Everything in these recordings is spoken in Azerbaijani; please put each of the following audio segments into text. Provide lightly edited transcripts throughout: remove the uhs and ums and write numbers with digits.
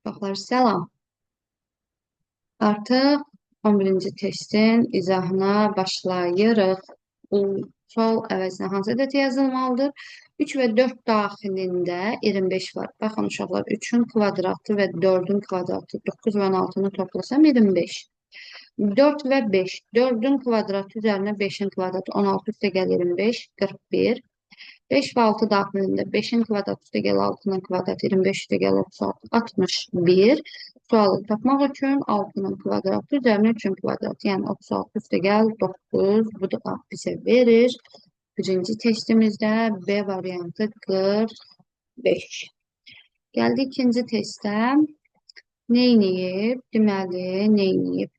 Uşaqlar, salam. Artıq 11-ci testin izahına başlayırıq. Bu sual əvəzinə hansı ədəd yazılmalıdır? 3 və 4 daxilində 25 var. Baxın uşaqlar, 3-ün kvadratı və 4-ün kvadratı 9 və 16-nı toplasam 25. 4 və 5. 4-ün kvadratı üzərinə 5-in kvadratı 16 üstə gəl 25, 41. 5 və 6 daxilində 5-in kvadratı üstə gəl 6-nın kvadratı 25 üstə gəl 36, 61. Sualı tapmaq üçün 6-nın kvadratı üzərinə 3-ün kvadratı, yəni 36 üstə gəl 9. Bu da bizə verir. Birinci testimizdə B variantı 45. Gəldi ikinci testə. Neyniyib? Deməli, neyniyib?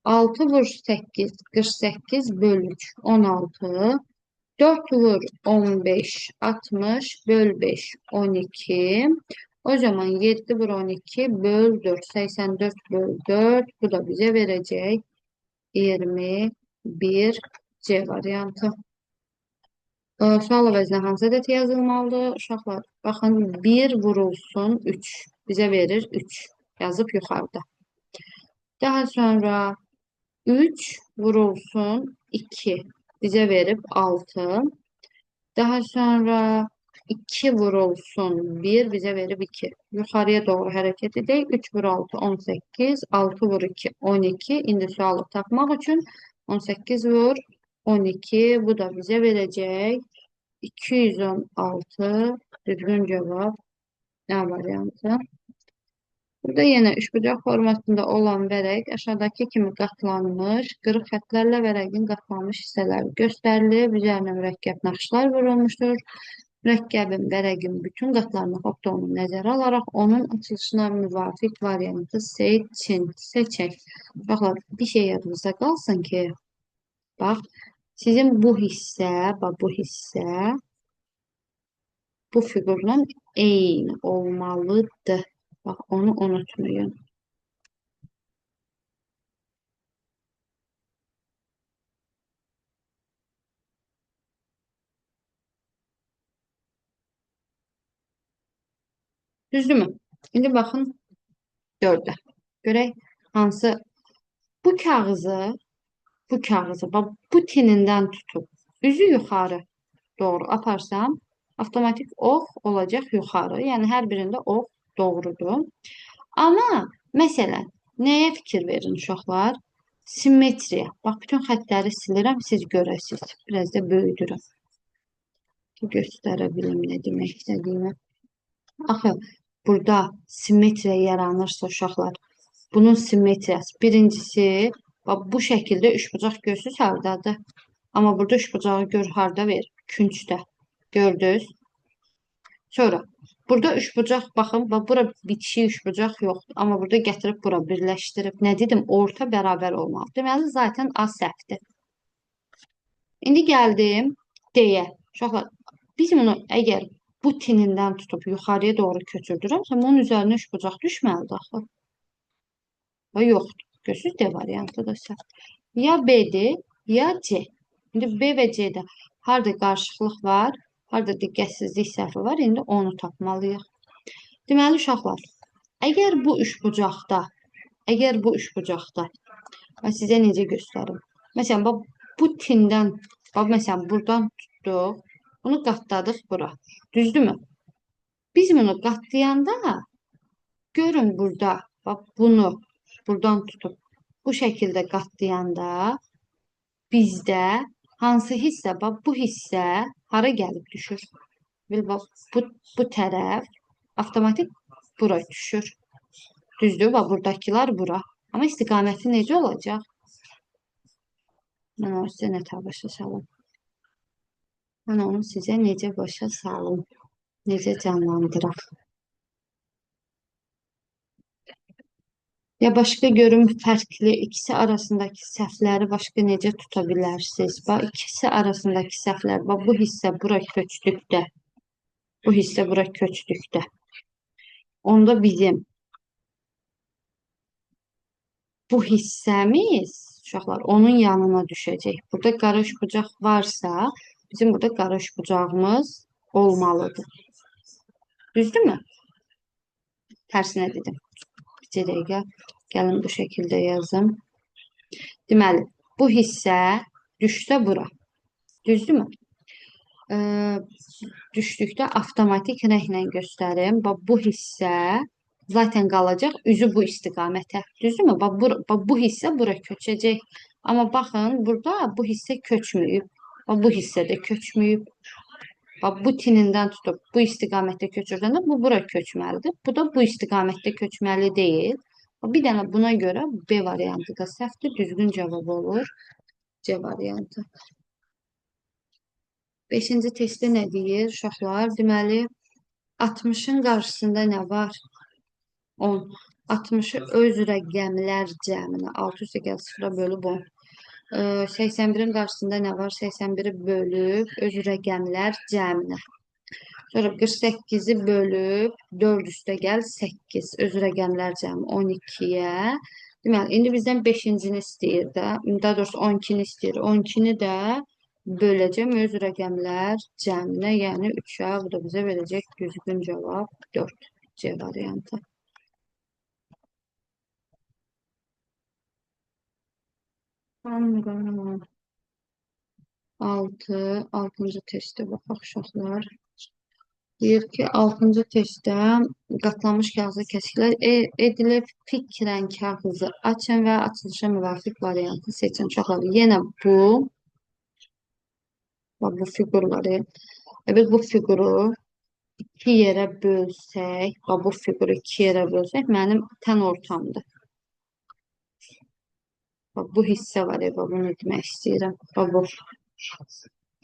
6 vur 8, 48 böl 3, 16. 4 vur 15, 60 böl 5, 12. O zaman 7 vur 12 böl 4, 84 böl 4. Bu da bize verecek 21 C variantı. Sual əvəzinə hansı ədəd yazılmalıdır? Uşaqlar, baxın 1 vurulsun 3. Bize verir 3. Yazıb yuxarıda. Daha sonra 3 vurulsun 2. Bize verip 6. Daha sonra 2 vurulsun 1 bize verip 2. Yukarıya doğru hareket edək. 3 vur 6 18. 6 vur 2 12. İndi sualı tapmaq üçün 18 vur 12. Bu da bize verecek 216. Düzgün cevap A variantı. Burada yine üçbucaq formasında olan vərəq aşağıdakı kimi qatlanmış, qırıq xətlərlə vərəqin qatlanmış hissələri göstərilib, üzərinə mürəkkəb naxışlar vurulmuşdur. Mürəkkəbin vərəqin bütün qatlarını xoptonu nəzərə alaraq onun açılışına müvafiq variantı seçək. Baxın, bir şey yadınızda qalsın ki, bax, sizin bu hissə, bu fiqurla eyni olmalıdır. Bak onu unutmayın. Düzdürmü? İndi baxın 4-ə. Görək hansı bu kağızı bax bu tinindən tutub üzü yuxarı doğru aparsam avtomatik ox olacaq yuxarı. Yəni hər birində ox doğrudur. Amma məsələn nəyə fikir verin uşaqlar? Simmetriya. Bax bütün xətləri silirəm, siz görəsiniz. Biraz da böyüdürəm. Göstərə bilim nə demək istədiyimi. Axı burada simmetriya yaranırsa uşaqlar, bunun simmetriyası birincisi bu şəkildə üçbucaq görsüz hardadır. Amma burada üçbucağı gör harda verir? Küncdə. Gördünüz? Sonra burada üçbucaq baxın, bura bitişik üçbucaq yoxdur. Amma burada gətirib bura birləşdirib. Nə dedim? Orta bərabər olmalı. Deməli zaten A səhvdir. İndi gəldim D-yə. Uşaqlar, biz bunu əgər bu tinindən tutub yuxarıya doğru köçürdürəmsə, onun üzərinə üçbucaq düşməlidir axı. Və yoxdur. Görürsünüz, D variantı da səhv. Ya B-dir, ya C. İndi B və C-də harda qarışıqlıq var, harda diqqətsizlik səhvi var, indi onu tapmalıyıq. Deməli, uşaqlar, əgər bu üçbucaqda, mən sizə necə göstərim? Məsələn, bu tindən, məsələn, buradan tutduq, bunu qatladıq bura. Düzdürmü? Biz bunu qatlayanda görün burada, bax bunu buradan tutup bu şəkildə qatlayanda bizdə hansı hissə, bax bu hissə hara gəlib düşür? Bax bu tərəf avtomatik bura düşür. Düzdür? Bax buradakılar bura. Amma istiqaməti necə olacaq? Mən onu sizə necə başa salım? Necə canlandıraq? Ya başqa görüm fərqli ikisi arasındakı səhvləri başqa necə tuta bilərsiniz? Bax ikisi arasındakı səhvlər, bax bu hissə bura köçdükdə. Onda bizim bu hissəmiz uşaqlar onun yanına düşəcək. Burada qara üçbucaq varsa, bizim burada qara üçbucağımız olmalıdır. Düzdürmü? Tərsinə dedim. bircə dəqiqə. Gəlin bu şəkildə yazım. Deməli, bu hissə düşsə bura. Düzdürmü? Ee, Düşdükdə avtomatik rənglə göstərim. Bax bu hissə zaten qalacaq üzü bu istiqamətə. Düzdürmü? Bax bu hissə bura köçəcək. Amma baxın, burada bu hissə köçməyib. Bax bu hissə də köçməyib. Bax bu tinindən tutub bu istiqamətdə köçürdəndə bu bura köçməlidir. Bu da bu istiqamətdə köçməli deyil. Bir dənə buna görə B variantı da səhvdir. Düzgün cavab olur. C variantı. Beşinci testdə nə deyir uşaqlar? Deməli, 60-ın qarşısında nə var? 10. 60-ı öz rəqəmlər cəminə 6 üstə gəl 0-a bölüb 10. 81-in qarşısında nə var? 81-i bölüb öz rəqəmlər cəminə. Sonra 48-i bölüb 4 üstə gəl 8. Öz rəqəmlər cəmi 12-yə. Deməli, indi bizdən 5-cini istəyir də. Daha doğrusu 12-ni istəyir. 12-ni də böləcəm öz rəqəmlər cəminə, yəni 3-ə. Bu da bizə verəcək düzgün cavab 4. C variantı. Tamam. 6-cı testə baxaq uşaqlar. Deyir ki, 6-cı testdə qatlanmış kağıza kəsiklər edilib. Fikrən kağızı açın və açılışa müvafiq variantı seçin. Uşaqlar, yenə bu fiqur var. Biz bu fiquru 2 yerə bölsək, bu fiquru 2 yerə bölsək, mənim tən ortamdır. Bu hissə var, bunu demək istəyirəm. Bu.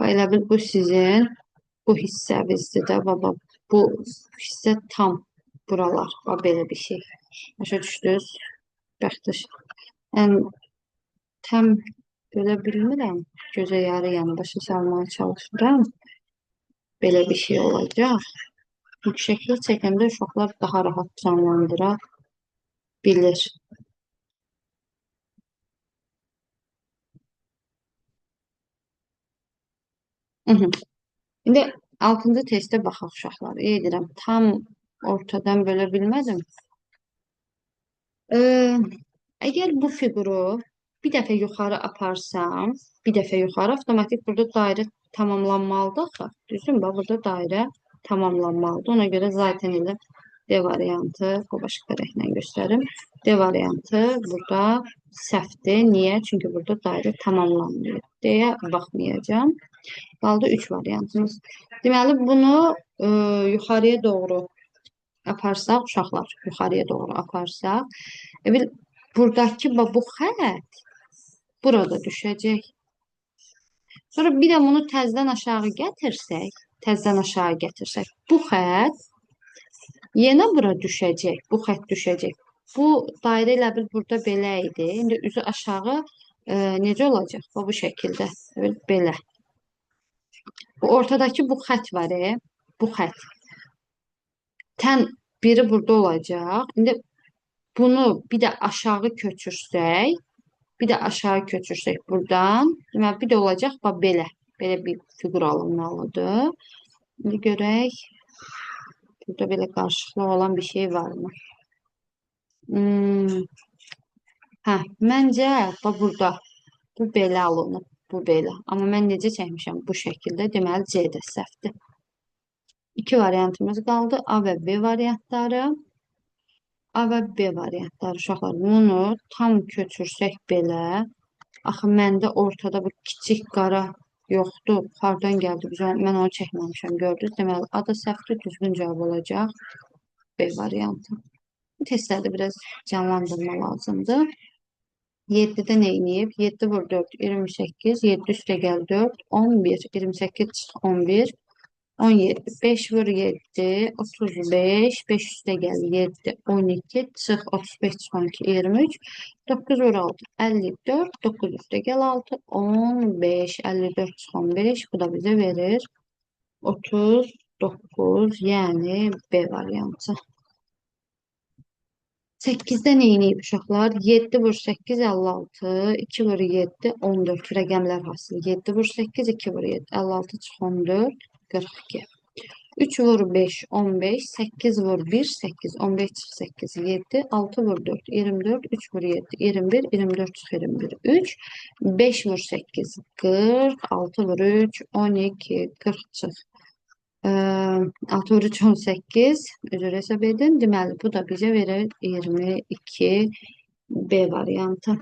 Elə bil bu sizin bu hissəvizdir də, baba. Bu hissə tam buralar. Belə bir şey. Başa düşdünüz? Bəxtəş. Yəni, tam görə bilmirəm. Gözə yarı yanı başa salmaya çalışıram. Belə bir şey olacaq. Yüksəklik çəkəndə uşaqlar daha rahat canlandıra bilir. İndi 6-cı testə baxaq uşaqlar. Edirəm. Tam ortadan bölə bilmədim. Əgər bu fiquru bir dəfə yuxarı aparsam, bir dəfə yuxarı avtomatik burada dairə tamamlanmalıdır axı. Düzdürmü? Burada dairə tamamlanmalıdır. Ona görə zaten elə D variantı, bu başqa rənglə göstərim. D variantı burada səhvdir. Niyə? Çünki burada dairə tamamlanmıyor. D-yə baxmayacağım. Qaldı 3 variantımız. Deməli, bunu yuxarıya doğru aparsaq, uşaqlar, yuxarıya doğru aparsaq, buradakı bu xət burada düşəcək. Sonra bir də bunu təzdən aşağı gətirsək, bu xət yenə bura düşəcək, bu xət düşəcək. Bu dairə elə bil burada belə idi. İndi üzü aşağı necə olacaq? Bu şəkildə, belə. Bu ortadakı bu xət var, bu xət. Tən biri burada olacaq. İndi bunu bir də aşağı köçürsək, buradan, deməli, bir də olacaq belə. Belə bir fiqur alınmalıdır. İndi görək, burada belə qarışıqlıq olan bir şey varmı? Məncə, burada, bu belə alınıb. Bu belə. Amma mən necə çəkmişəm bu şəkildə, deməli C də səhvdir. 2 variantımız qaldı. A və B variantları. A və B variantları uşaqlar. Bunu tam köçürsək belə. Axı məndə ortada bu kiçik qara yoxdur. Hardan gəldi? Mən onu çəkməmişəm. Gördünüz. Deməli, A da səhvdir. Düzgün cavab olacaq. B variantı. Bu testlərdə biraz canlandırma lazımdır. 7-də nə edib? 7 vur 4, 28, 7 üstə gəl 4, 11, 28 çıx 11, 17, 5 vur 7, 35, 5 üstə gəl 7, 12, çıx 35, çıx 12, 23, 9 vur 6, 54, 9 üstə gəl 6, 15, 54, çıx 15, bu da bizə verir 39, yəni B variantı. 8-də nə edib uşaqlar? 7 vur 8, 56, 2 vur 7, 14 rəqəmlər hasılı. 7 vur 8, 2 vur 7, 56 çıx 14, 42. 3 vur 5, 15. 8 vur 1, 8. 15 çık 8, 7. 6 vur 4, 24. 3 vur 7, 21. 24 çık 21, 3. 5 vur 8, 40. 6 vur 3, 12. 40 çık. 6 vur 3, 18. Üzr hesab edin. Deməli, bu da bizə verir 22 B variantı.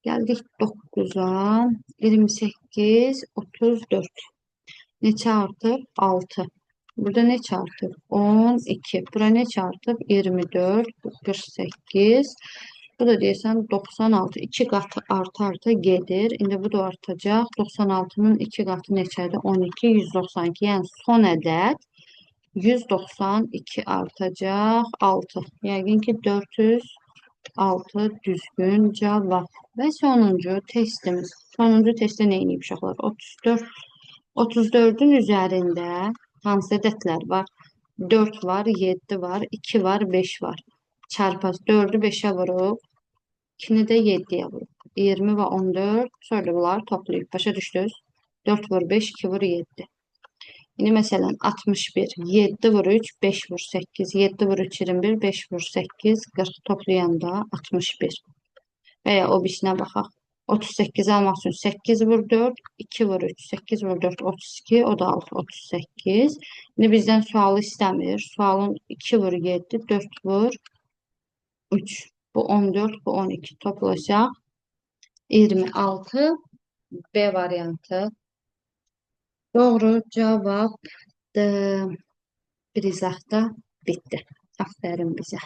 Geldik 9'a. 28, 34. Neçə artıb? 6. Burada ne çarptı? 12. Bura ne çarptı? 24, 48. Bu da deyirsən 96. 2 qatı arta gedir. İndi bu da artacaq. 96'nın 2 qatı neçədir? 12, 192. Yəni son ədəd 192 artacaq. 6. Yəqin ki 406 düzgün cavab. Və sonuncu testimiz. Sonuncu testdə nə edib uşaqlar? 34. 34'ün üzerinde hansı ədədlər var? 4 var, 7 var, 2 var, 5 var. Çarpaz 4'ü 5'e vurup 2'ni de 7'ye vurup 20 ve 14 sonra bunlar toplayıp başa düşdünüz. 4 vur 5, 2 vur 7. Yine mesela 61, 7 vur 3, 5 vur 8, 7 vur 3, 21, 5 vur 8, 40 toplayanda 61. Veya o birisine baxaq. 38 almaq üçün 8 vur 4, 2 vur 3, 8 vur 4, 32, o da 6, 38. İndi bizdən sualı istəmir. Sualın 2 vur 7, 4 vur 3. Bu 14, bu 12 toplaşaq. 26 B variantı. Doğru cavabdır. Bir izahda bitti. Aferin bize.